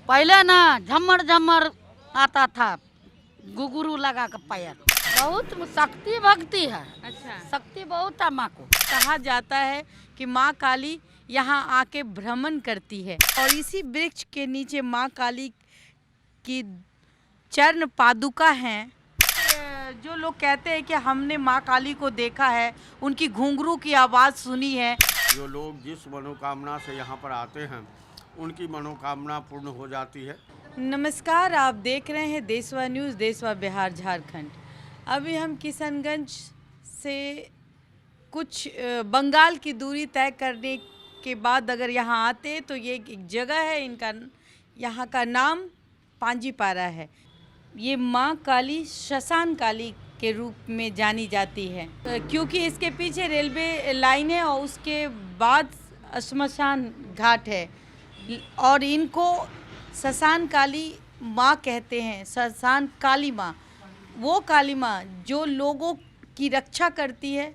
पहले ना झम्मर झम्मर आता था, घुघरू लगा कर पैर। बहुत शक्ति भक्ति है, अच्छा, शक्ति बहुत है माँ को। कहा जाता है कि माँ काली यहाँ आके भ्रमण करती है और इसी वृक्ष के नीचे माँ काली की चरण पादुका हैं। जो लोग कहते हैं कि हमने माँ काली को देखा है, उनकी घुंघरू की आवाज़ सुनी है। जो लोग जिस मनोकामना से यहाँ पर आते हैं उनकी मनोकामना पूर्ण हो जाती है। नमस्कार, आप देख रहे हैं देशवा न्यूज़, देशवा बिहार झारखंड। अभी हम किशनगंज से कुछ बंगाल की दूरी तय करने के बाद अगर यहाँ आते तो ये एक जगह है, इनका यहाँ का नाम पांजीपारा है। ये माँ काली शसान काली के रूप में जानी जाती है, क्योंकि इसके पीछे रेलवे लाइन है और उसके बाद श्मशान घाट है और इनको शसान काली माँ कहते हैं। शसान काली माँ, वो काली माँ जो लोगों की रक्षा करती है।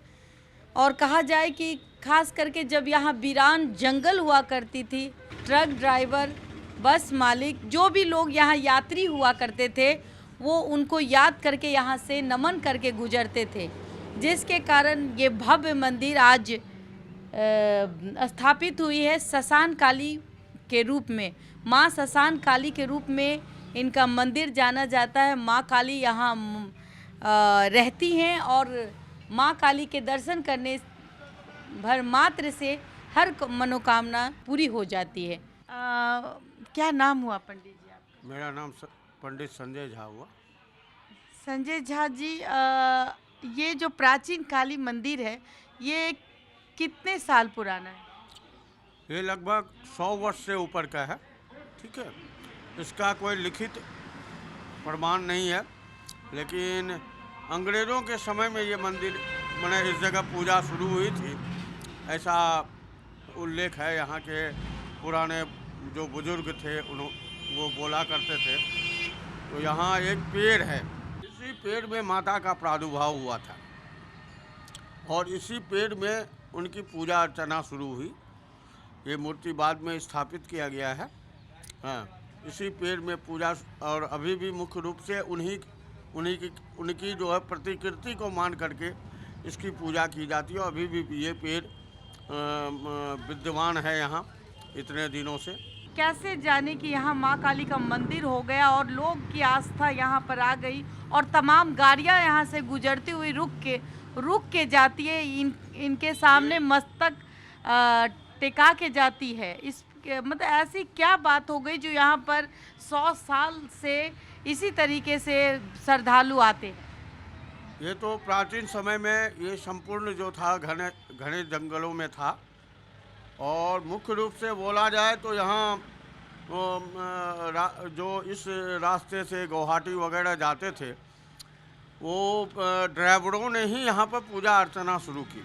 और कहा जाए कि खास करके जब यहाँ वीरान जंगल हुआ करती थी, ट्रक ड्राइवर, बस मालिक, जो भी लोग यहाँ यात्री हुआ करते थे, वो उनको याद करके यहाँ से नमन करके गुजरते थे, जिसके कारण ये भव्य मंदिर आज स्थापित हुई है शसान काली के रूप में। माँ शसान काली के रूप में इनका मंदिर जाना जाता है। माँ काली यहाँ रहती हैं और माँ काली के दर्शन करने भर मात्र से हर मनोकामना पूरी हो जाती है। क्या नाम हुआ पंडित जी आपका? मेरा नाम पंडित संजय झा हुआ। संजय झा जी, ये जो प्राचीन काली मंदिर है, ये कितने साल पुराना है? ये लगभग 100 वर्ष से ऊपर का है। ठीक है, इसका कोई लिखित प्रमाण नहीं है, लेकिन अंग्रेज़ों के समय में ये मंदिर मैंने इस जगह पूजा शुरू हुई थी, ऐसा उल्लेख है। यहाँ के पुराने जो बुजुर्ग थे वो बोला करते थे। तो यहाँ एक पेड़ है, इसी पेड़ में माता का प्रादुर्भाव हुआ था और इसी पेड़ में उनकी पूजा अर्चना शुरू हुई। ये मूर्ति बाद में स्थापित किया गया है। हाँ, इसी पेड़ में पूजा, और अभी भी मुख्य रूप से उनकी जो है प्रतिकृति को मान करके इसकी पूजा की जाती है। अभी भी ये पेड़ विद्यमान है यहाँ इतने दिनों से। कैसे जाने कि यहाँ माँ काली का मंदिर हो गया और लोग की आस्था यहाँ पर आ गई और तमाम गाड़ियाँ यहाँ से गुजरती हुई रुक के जाती है, इनके सामने मस्तक टिका के जाती है। इस मतलब ऐसी क्या बात हो गई जो यहाँ पर 100 साल से इसी तरीके से श्रद्धालु आते हैं? ये तो प्राचीन समय में ये संपूर्ण जो था घने जंगलों में था, और मुख्य रूप से बोला जाए तो यहाँ जो इस रास्ते से गुवाहाटी वगैरह जाते थे, वो ड्राइवरों ने ही यहाँ पर पूजा अर्चना शुरू की।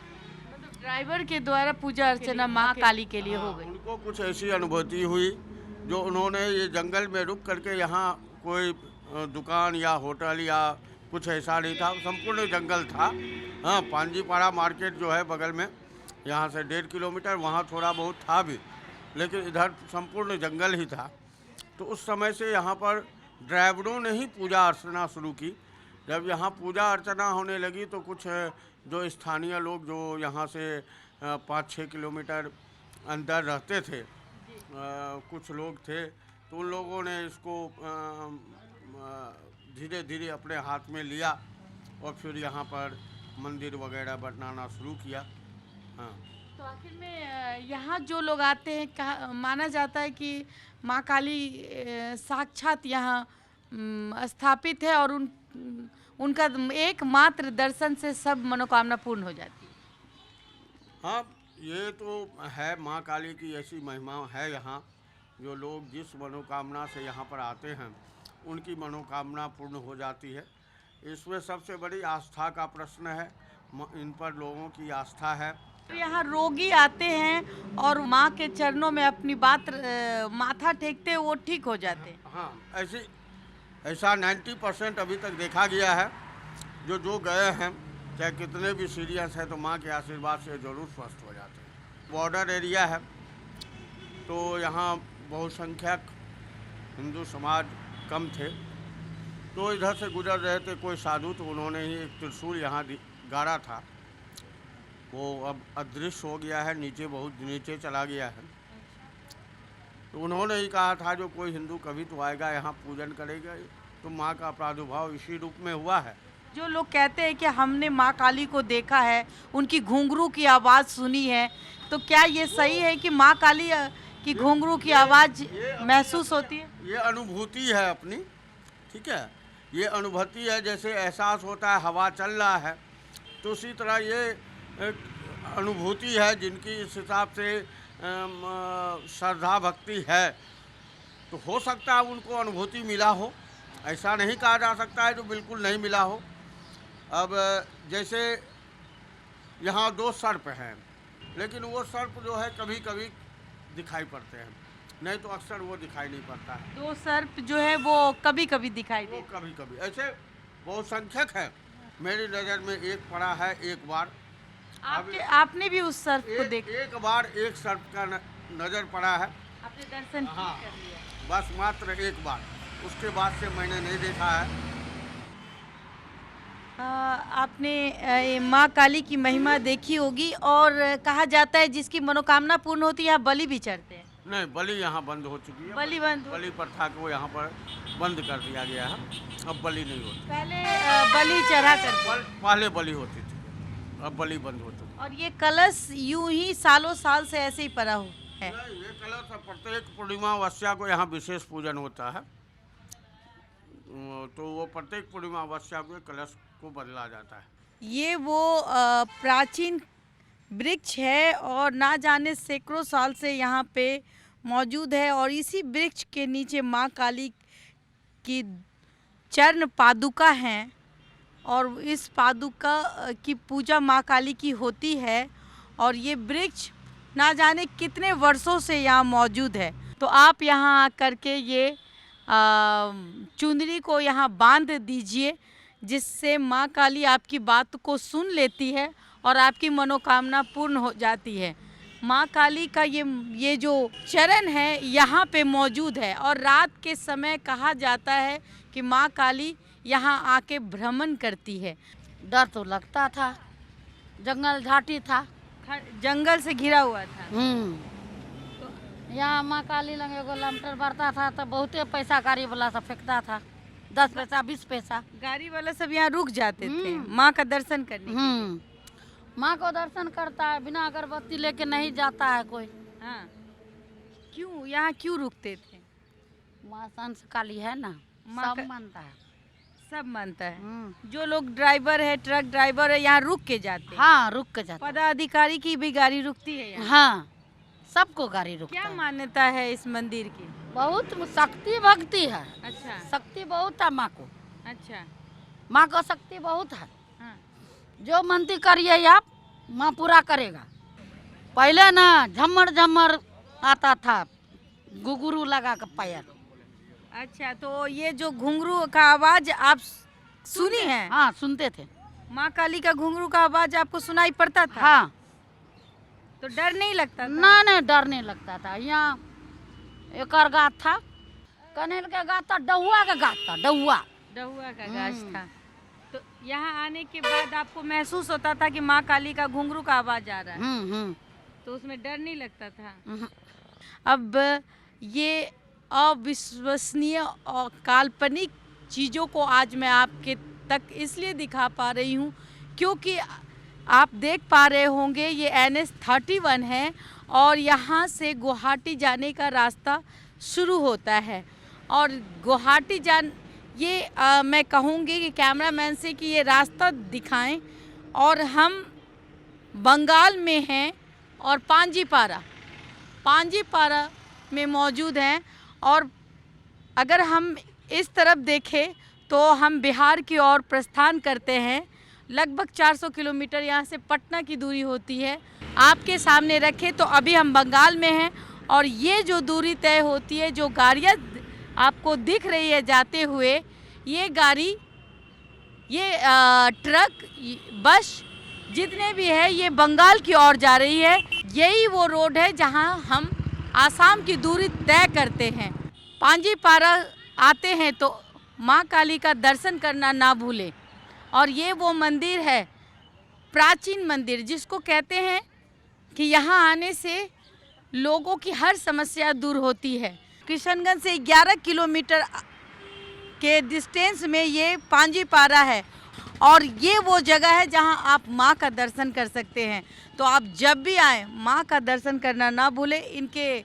ड्राइवर के द्वारा पूजा अर्चना माँ काली के लिए हो गई। उनको कुछ ऐसी अनुभूति हुई जो उन्होंने ये जंगल में रुक करके, यहाँ कोई दुकान या होटल या कुछ ऐसा नहीं था, संपूर्ण जंगल था। हाँ, पांजीपारा मार्केट जो है बगल में, यहाँ से 1.5 किलोमीटर, वहाँ थोड़ा बहुत था भी, लेकिन इधर संपूर्ण जंगल ही था। तो उस समय से यहाँ पर ड्राइवरों ने ही पूजा अर्चना शुरू की। जब यहाँ पूजा अर्चना होने लगी तो कुछ जो स्थानीय लोग जो यहाँ से 5-6 किलोमीटर अंदर रहते थे, कुछ लोग थे, तो उन लोगों ने इसको धीरे धीरे अपने हाथ में लिया और फिर यहाँ पर मंदिर वगैरह बनाना शुरू किया। हाँ, तो आखिर में यहाँ जो लोग आते हैं, कहा माना जाता है कि माँ काली साक्षात यहाँ स्थापित है और उनका एकमात्र दर्शन से सब मनोकामना पूर्ण हो जाती है। हाँ, ये तो है, माँ काली की ऐसी महिमा है यहाँ। जो लोग जिस मनोकामना से यहाँ पर आते हैं उनकी मनोकामना पूर्ण हो जाती है। इसमें सबसे बड़ी आस्था का प्रश्न है, इन पर लोगों की आस्था है। यहाँ रोगी आते हैं और माँ के चरणों में अपनी बात माथा टेकते हैं, वो ठीक हो जाते हैं। हाँ, ऐसा 90% अभी तक देखा गया है। जो गए हैं, चाहे कितने भी सीरियस हैं, तो माँ के आशीर्वाद से ज़रूर स्वस्थ हो जाते हैं। बॉर्डर एरिया है, तो यहाँ बहुसंख्यक हिंदू समाज कम थे, तो इधर से गुजर रहे थे कोई साधु, तो उन्होंने ही एक त्रिशूल यहाँ गाड़ा था, वो अब अदृश्य हो गया है, नीचे बहुत नीचे चला गया है। तो उन्होंने ही कहा था जो कोई हिंदू कभी तो आएगा यहाँ पूजन करेगा, तो माँ का प्रादुर्भाव इसी रूप में हुआ है। जो लोग कहते हैं कि हमने माँ काली को देखा है, उनकी घुंघरू की आवाज़ सुनी है, तो क्या ये सही है कि माँ काली की घुंघरू की आवाज़ महसूस होती है? ये अनुभूति है अपनी, ठीक है, ये अनुभूति है। जैसे एहसास होता है हवा चल रहा है, तो उसी तरह ये एक अनुभूति है जिनकी इस हिसाब से श्रद्धा भक्ति है, तो हो सकता है उनको अनुभूति मिला हो, ऐसा नहीं कहा जा सकता है जो बिल्कुल नहीं मिला हो। अब जैसे यहाँ 2 सर्प हैं, लेकिन वो सर्प जो है कभी कभी दिखाई पड़ते हैं, नहीं तो अक्सर वो दिखाई नहीं पड़ता है। 2 सर्प जो है वो कभी कभी दिखाई वो देते कभी कभी ऐसे बहुत संख्यक है, मेरी नज़र में एक पड़ा है एक बार। आपने भी उस सर्प को देखा? एक बार एक सर्प का नज़र पड़ा है, आपने दर्शन हाँ, कर लिया? बस मात्र एक बार, उसके बाद से मैंने नहीं देखा है। आपने माँ काली की महिमा देखी होगी, और कहा जाता है जिसकी मनोकामना पूर्ण होती है यहाँ बलि भी चढ़ते हैं। नहीं, बलि यहाँ बंद हो चुकी है। बलि बंद? बलि प्रथा को यहाँ पर बंद कर दिया गया है, अब बलि नहीं होती। पहले बलि चढ़ा करते, पहले बलि होती थी, अब बलि बंद होती है। और ये कलश यूं ही सालों साल से ऐसे ही पड़ा हो है? ये कलश प्रत्येक पूर्णिमा अमावस्या को यहाँ विशेष पूजन होता है, तो वो प्रत्येक पूर्णिमा अमावस्या को कलश को बदला जाता है। ये वो प्राचीन वृक्ष है और ना जाने सैकड़ों साल से यहाँ पे मौजूद है, और इसी वृक्ष के नीचे माँ काली की चरण पादुका हैं, और इस पादुका की पूजा माँ काली की होती है, और ये वृक्ष ना जाने कितने वर्षों से यहाँ मौजूद है। तो आप यहाँ आकर के ये चुनरी को यहाँ बांध दीजिए, जिससे माँ काली आपकी बात को सुन लेती है और आपकी मनोकामना पूर्ण हो जाती है। माँ काली का ये जो चरण है यहाँ पे मौजूद है, और रात के समय कहा जाता है कि माँ काली यहाँ आके भ्रमण करती है। डर तो लगता था, जंगल झाटी था, जंगल से घिरा हुआ था। तो यहाँ माँ काली लंग एगो लमटर बढ़ता था, तो बहुते पैसा गाड़ी वाला सब फेंकता था, 10 पैसा 20 पैसा। गाड़ी वाला सब यहाँ रुक जाते थे माँ का दर्शन करने के लिए। माँ को दर्शन करता है, बिना अगरबत्ती लेके नहीं जाता है कोई। हाँ, क्यों यहाँ क्यों रुकते थे? माँ संस काली है ना, सब मानता है, सब मानता है। जो लोग ड्राइवर है, ट्रक ड्राइवर है, यहाँ रुक के जाते हैं। हाँ, रुक के जाते। पदाधिकारी की भी गाड़ी रुकती है यहाँ? हाँ, सबको गाड़ी रुकता है। क्या मान्यता है इस मंदिर की? बहुत शक्ति भक्ति है। अच्छा, शक्ति बहुत है माँ को। अच्छा, माँ को शक्ति बहुत है। हाँ। जो मनती करिए आप, माँ पूरा करेगा। पहले ना झम्मर झम्मर आता था, घुंघरू लगा कर पैर। अच्छा, तो ये जो घुंघरू का आवाज आप सुनी है? हाँ, सुनते थे। माँ काली का घुंघरू का आवाज आपको सुनाई पड़ता था? हाँ। तो डर नहीं लगता था? ना, नहीं डर नहीं लगता था। यहाँ एक गाछ था, कनेल का गाछ था, डहुआ का गाछ था, डहुआ का गाछ था। तो यहाँ आने के बाद आपको महसूस होता था कि माँ काली का घुंघरू का आवाज आ रहा है? तो उसमें डर नहीं लगता था? अब ये अविश्वसनीय और काल्पनिक चीज़ों को आज मैं आपके तक इसलिए दिखा पा रही हूँ क्योंकि आप देख पा रहे होंगे ये NH-31 है, और यहाँ से गुवाहाटी जाने का रास्ता शुरू होता है। और गुवाहाटी मैं कहूँगी कि कैमरामैन से कि ये रास्ता दिखाएं, और हम बंगाल में हैं और पांजीपारा में मौजूद हैं, और अगर हम इस तरफ देखें तो हम बिहार की ओर प्रस्थान करते हैं। लगभग 400 किलोमीटर यहाँ से पटना की दूरी होती है। आपके सामने रखें तो अभी हम बंगाल में हैं, और ये जो दूरी तय होती है, जो गाड़ियाँ आपको दिख रही है जाते हुए, ये गाड़ी, ये ट्रक, बस जितने भी है ये बंगाल की ओर जा रही है। यही वो रोड है जहाँ हम आसाम की दूरी तय करते हैं। पांजीपारा आते हैं तो माँ काली का दर्शन करना ना भूलें। और ये वो मंदिर है, प्राचीन मंदिर, जिसको कहते हैं कि यहाँ आने से लोगों की हर समस्या दूर होती है। किशनगंज से 11 किलोमीटर के डिस्टेंस में ये पांजीपारा है और ये वो जगह है जहां आप माँ का दर्शन कर सकते हैं। तो आप जब भी आएँ माँ का दर्शन करना ना भूलें। इनके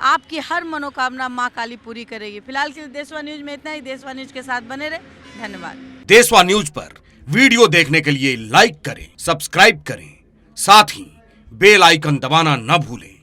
आपकी हर मनोकामना माँ काली पूरी करेगी। फिलहाल के लिए देशवा न्यूज में इतना ही। देशवा न्यूज के साथ बने रहे। धन्यवाद। देशवा न्यूज पर वीडियो देखने के लिए लाइक करें, सब्सक्राइब करें, साथ ही बेल आइकन दबाना न भूलें।